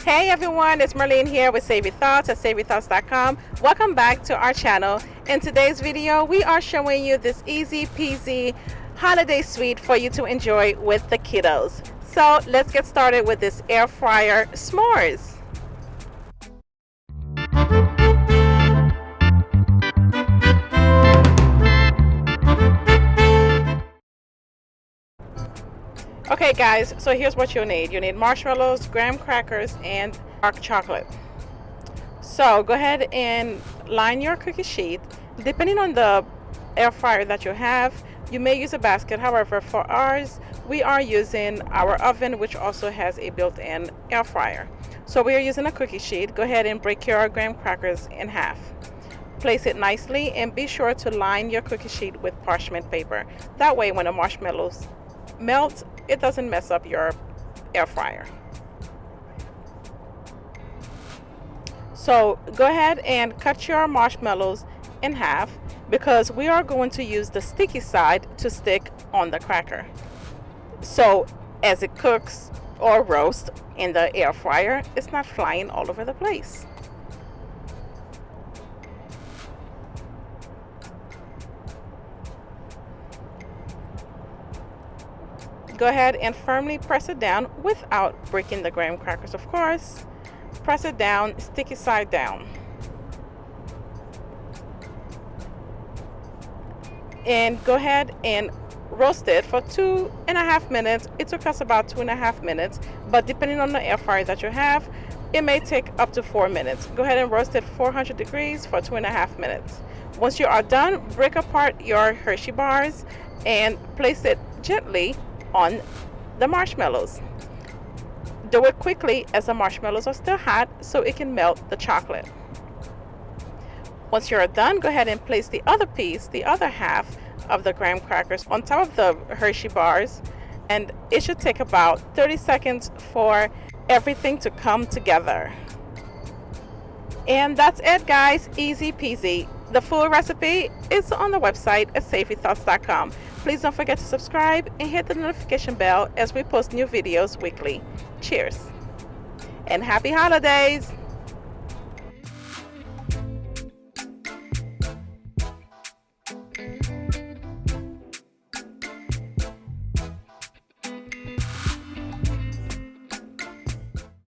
Hey everyone, it's Marlene here with Savvy Thoughts at SavvyThoughts.com. Welcome back to our channel. In today's video, we are showing you this easy peasy holiday sweet for you to enjoy with the kiddos. So let's get started with this air fryer s'mores. Okay guys, so here's what you'll need. You need marshmallows, graham crackers, and dark chocolate. So go ahead and line your cookie sheet. Depending on the air fryer that you have, you may use a basket. However, for ours, we are using our oven, which also has a built-in air fryer. So we are using a cookie sheet. Go ahead and break your graham crackers in half. Place it nicely and be sure to line your cookie sheet with parchment paper. That way when the marshmallows melt, it doesn't mess up your air fryer. So go ahead and cut your marshmallows in half because we are going to use the sticky side to stick on the cracker. So as it cooks or roasts in the air fryer, it's not flying all over the place. Go ahead and firmly press it down without breaking the graham crackers, of course. Press it down, sticky side down. And go ahead and roast it for 2.5 minutes. It took us about 2.5 minutes, but depending on the air fryer that you have, it may take up to 4 minutes. Go ahead and roast it 400 degrees for 2.5 minutes. Once you are done, break apart your Hershey bars and place it gently on the marshmallows. Do it quickly as the marshmallows are still hot so it can melt the chocolate. Once you're done, go ahead and place the other piece, the other half of the graham crackers on top of the Hershey bars, and it should take about 30 seconds for everything to come together. And that's it guys, easy peasy. The full recipe is on the website at SavvyThoughts.com. Please don't forget to subscribe and hit the notification bell as we post new videos weekly. Cheers and happy holidays!